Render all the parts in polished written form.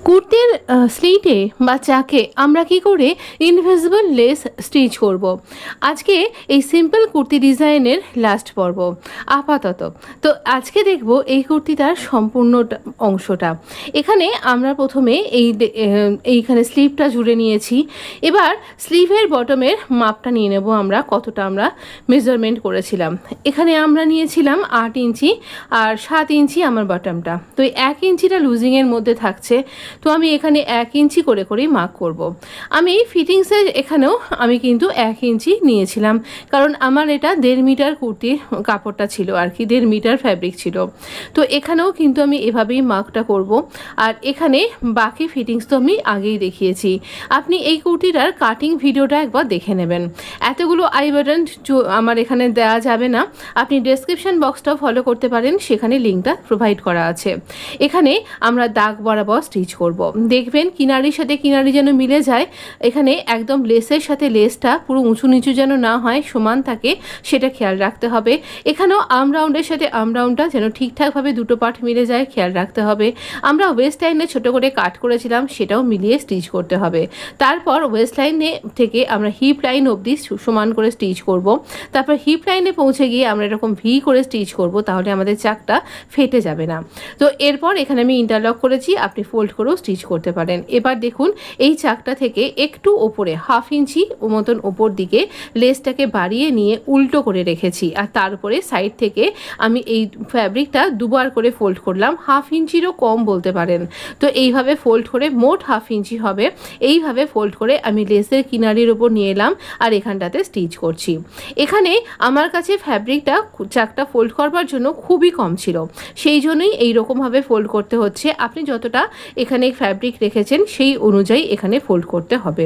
কুর্তির স্লিটে বা চাকে আমরা কি করে ইনভিজিবল লেস স্টিচ করব। আজকে এই সিম্পল কুর্তি ডিজাইনের লাস্ট পর্ব আপাতত। তো আজকে দেখব এই কুর্তিটার সম্পূর্ণ অংশটা। এখানে আমরা প্রথমে এইখানে স্লিভটা জুড়ে নিয়েছি। এবার স্লিভের বটমের মাপটা নিয়ে নেব আমরা, কতটা আমরা মেজারমেন্ট করেছিলাম। এখানে আমরা নিয়েছিলাম 8 ইঞ্চি আর 7 ইঞ্চি আমার বটমটা। তো এই 1 ইঞ্চিটা লুজিংয়ের মধ্যে থাকছে। তো আমি এখানে 1 ইঞ্চি করে করেই মার্ক করব। আমি ফিটিংসের এখানেও আমি কিন্তু 1 ইঞ্চি নিয়েছিলাম, কারণ আমার এটা 1.5 মিটার কুর্তির কাপড়টা ছিল আর কি, 1.5 মিটার ফ্যাব্রিক ছিল। তো এখানেও কিন্তু আমি এভাবেই মার্কটা করব। আর এখানে বাকি ফিটিংস তো আমি আগেই দেখিয়েছি। আপনি এই কুর্তিটার কাটিং ভিডিওটা একবার দেখে নেবেন। এতগুলো আই বাটন আমার এখানে দেওয়া যাবে না, আপনি ডেসক্রিপশন বক্সটাও ফলো করতে পারেন, সেখানে লিঙ্কটা প্রোভাইড করা আছে। এখানে আমরা দাগ বরাবর স্টিচ করব। দেখবেন কিনারির সাথে কিনারি যেন মিলে যায়। এখানে একদম লেসের সাথে লেসটা পুরো উঁচু নিচু যেন না হয়, সমান থাকে, সেটা খেয়াল রাখতে হবে। এখানেও আর্ম রাউন্ডের সাথে আর্ম রাউন্ডটা যেন ঠিকঠাকভাবে দুটো পার্ট মিলে যায়, খেয়াল রাখতে হবে। আমরা ওয়েস্ট লাইনে ছোটো করে কাট করেছিলাম, সেটাও মিলিয়ে স্টিচ করতে হবে। তারপর ওয়েস্ট লাইনে থেকে আমরা হিপ লাইন অবধি সমান করে স্টিচ করব। তারপর হিপ লাইনে পৌঁছে গিয়ে আমরা এরকম ভি করে স্টিচ করব, তাহলে আমাদের চাকটা ফেটে যাবে না। তো এরপর এখানে আমি ইন্টারলক করেছি, আপনি ফোল্ড করেও স্টিচ করতে পারেন। এবার দেখুন এই চাকটা থেকে একটু ওপরে 1/2 ইঞ্চি মতন ওপর দিকে লেসটাকে বাড়িয়ে নিয়ে উল্টো করে রেখেছি। আর তার উপরে সাইড থেকে আমি এই ফ্যাব্রিকটা দুবার করে ফোল্ড করলাম, 1/2 ইঞ্চিরও কম বলতে পারেন। তো এইভাবে ফোল্ড করে মোট 1/2 ইঞ্চি হবে, এইভাবে ফোল্ড করে আমি লেসের কিনারির ওপর নিয়ে এলাম আর এখানটাতে স্টিচ করছি। এখানে আমার কাছে ফ্যাব্রিকটা চাকটা ফোল্ড করবার জন্য খুবই কম ছিল, সেই জন্যই এইরকমভাবে ফোল্ড করতে হচ্ছে। আপনি যতটা এখানে ফ্যাব্রিক রেখেছেন সেই অনুযায়ী এখানে ফোল্ড করতে হবে।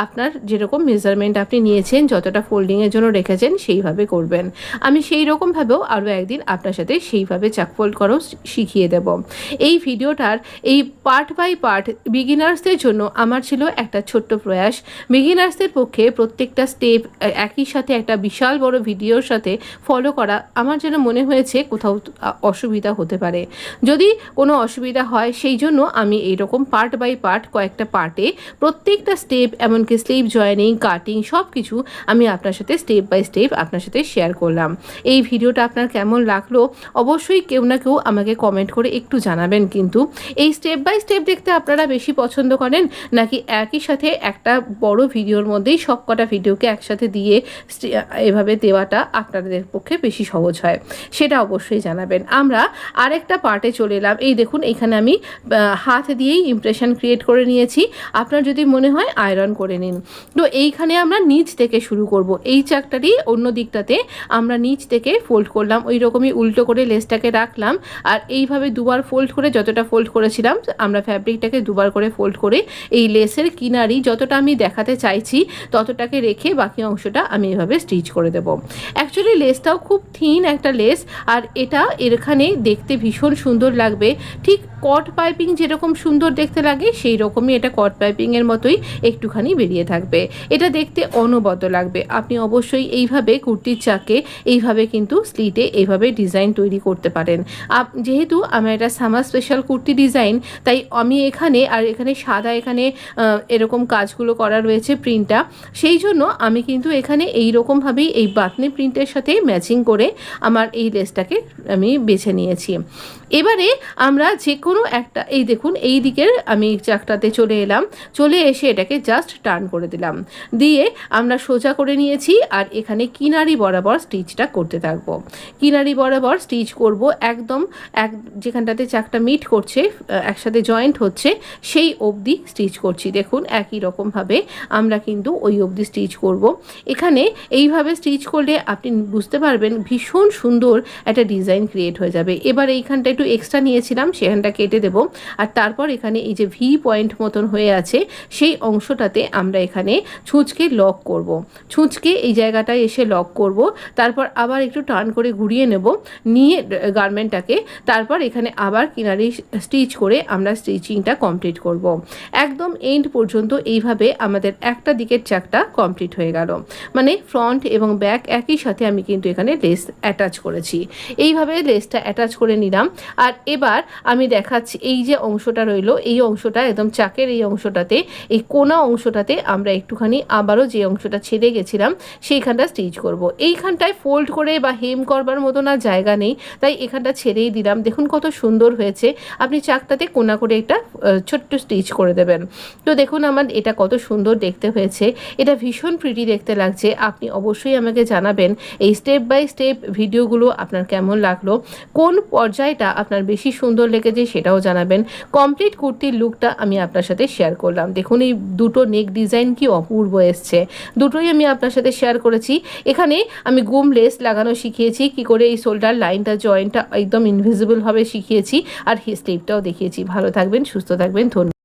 আপনার যেরকম মেজারমেন্ট আপনি নিয়েছেন, যতটা ফোল্ডিংয়ের জন্য রেখেছেন সেইভাবে করবেন। আমি সেই রকমভাবেও আরও একদিন আপনার সাথে সেইভাবে চাক ফোল্ড করাও শিখিয়ে দেব। এই ভিডিওটার এই পার্ট বাই পার্ট বিগিনার্সদের জন্য আমার ছিল একটা ছোট্ট প্রয়াস। বিগিনার্সদের পক্ষে প্রত্যেকটা স্টেপ একই সাথে একটা বিশাল বড় ভিডিওর সাথে ফলো করা আমার যেন মনে হয়েছে কোথাও অসুবিধা হতে পারে। যদি কোনো অসুবিধা হয় সেই জন্য আমি এইরকম পার্ট বাই পার্ট কয়েকটা পার্টে প্রত্যেকটা স্টেপ, এমনকি স্লিভ জয়েনিং, কাটিং, সব কিছু আমি আপনার সাথে স্টেপ বাই স্টেপ আপনার সাথে শেয়ার করলাম। এই ভিডিওটা আপনার কেমন লাগলো অবশ্যই কেউ না কেউ আমাকে কমেন্ট করে একটু জানাবেন। কিন্তু এই স্টেপ বাই স্টেপ দেখতে আপনারা বেশি পছন্দ করেন, নাকি একই সাথে একটা বড় ভিডিওর মধ্যেই সব কটা ভিডিওকে একসাথে দিয়ে এভাবে দেওয়াটা আপনাদের পক্ষে বেশি সহজ হয়, সেটা অবশ্যই জানাবেন। আমরা আরেকটা পার্টে চলে এলাম। এই দেখুন এখানে আমি হাত দিয়েই ইমপ্রেশন ক্রিয়েট করে নিয়েছি। আপনার যদি মনে হয় আয়রন করে নিন। তো এইখানে আমরা নিচ থেকে শুরু করব। এই চাকটারই অন্য দিকটাতে আমরা নিচ থেকে ফোল্ড করলাম, ওই রকমই উল্টো করে লেসটাকে রাখলাম। আর এইভাবে দুবার ফোল্ড করে, যতটা ফোল্ড করেছিলাম আমরা ফ্যাব্রিকটাকে দুবার করে ফোল্ড করে এই লেসের কিনারি যতটা আমি দেখাতে চাইছি ততটাকে রেখে বাকি অংশটা আমি এভাবে স্টিচ করে দেব। অ্যাকচুয়ালি লেসটাও খুব থিন একটা লেস, আর এটা এখানে দেখতে ভীষণ সুন্দর লাগবে। ঠিক কট পাইপিং যেরকম সুন্দর দেখতে লাগে সেই রকমই এটা কট পাইপিংয়ের মতোই একটুখানি বেরিয়ে থাকবে। এটা দেখতে অনবদ্য লাগবে। আপনি অবশ্যই এইভাবে কুর্তির চাকে এইভাবে কিন্তু স্লিটে এইভাবে ডিজাইন তৈরি করতে পারেন। যেহেতু আমার এটা সামার স্পেশাল কুর্তি ডিজাইন, তাই আমি এখানে আর এখানে সাদা এখানে এরকম কাজগুলো করা রয়েছে প্রিন্টটা, সেই জন্য আমি কিন্তু এখানে এই রকমভাবেই এই বাতনি প্রিন্টের সাথে ম্যাচিং করে আমার এই লেসটাকে আমি বেছে নিয়েছি। এবারে আমরা যে কোনো একটা, এই দেখুন এই দিকের আমি চাকটাতে চলে এলাম, চলে এসে এটাকে জাস্ট টার্ন করে দিলাম, দিয়ে আমরা সোজা করে নিয়েছি। আর এখানে কিনারি বরাবর স্টিচটা করতে থাকবো। কিনারি বরাবর স্টিচ করব, একদম যেখানটাতে চাকটা মিট করছে, একসাথে জয়েন্ট হচ্ছে, সেই অবধি স্টিচ করছি। দেখুন একই রকমভাবে আমরা কিন্তু ওই অবধি স্টিচ করব। এখানে এইভাবে স্টিচ করলে আপনি বুঝতে পারবেন ভীষণ সুন্দর একটা ডিজাইন ক্রিয়েট হয়ে যাবে। এবার এইখানটা একটু এক্সট্রা নিয়েছিলাম, সেখানটা কেটে দেব। আর তারপর এখানে এই যে ভি পয়েন্ট মতন হয়ে আছে সেই অংশটাতে আমরা এখানে ছুঁচকে লক করব। ছুঁচকে এই জায়গাটায় এসে লক করব, তারপর আবার একটু টার্ন করে ঘুরিয়ে নেব, নিয়ে গার্মেন্টটাকে তারপর এখানে আবার কিনারি স্টিচ করে আমরা স্টিচিংটা কমপ্লিট করব। একদম এন্ড পর্যন্ত এইভাবে আমাদের একটা দিকের চাকটা কমপ্লিট হয়ে গেল। মানে ফ্রন্ট এবং ব্যাক একই সাথে আমি কিন্তু এখানে লেস অ্যাটাচ করেছি। এইভাবে লেসটা অ্যাটাচ করে নিলাম। আর এবার আমি দেখাচ্ছি এই যে অংশটা রইলো, এই অংশটা একদম চাকের এই অংশটাতে, এই কোনা অংশটাতে আমরা একটুখানি আবারও যে অংশটা ছেড়ে গেছিলাম সেইখানটা স্টিচ করব। এইখানটায় ফোল্ড করে বা হেম করবার মতো না জায়গা নেই, তাই এখানটা ছেড়েই দিলাম। দেখুন কত সুন্দর হয়েছে। আপনি চাকটাতে কোনা করে একটা ছোট্ট স্টিচ করে দেবেন। তো দেখুন আমার এটা কত সুন্দর দেখতে হয়েছে, এটা ভীষণ প্রিটি দেখতে লাগছে। আপনি অবশ্যই আমাকে জানাবেন এই স্টেপ বাই স্টেপ ভিডিওগুলো আপনার কেমন লাগলো, কোন পর্যায়টা আপনার বেশি সুন্দর লেগেছে সেটাও জানাবেন। কমপ্লিট কুর্তির লুকটা আমি আপনার সাথে শেয়ার করলাম। দেখুন এই দুটো নেক ডিজাইন কি অপূর্ব এসছে, দুটোই আমি আপনার সাথে শেয়ার করেছি। এখানে আমি গুম লেস লাগানো শিখিয়েছি, কি করে এই শোল্ডার লাইনটা জয়েন্টটা একদম ইনভিজিবল হবে শিখিয়েছি, আর স্লিভটাও দেখিয়েছি। ভালো থাকবেন, সুস্থ থাকবেন, ধন্যবাদ।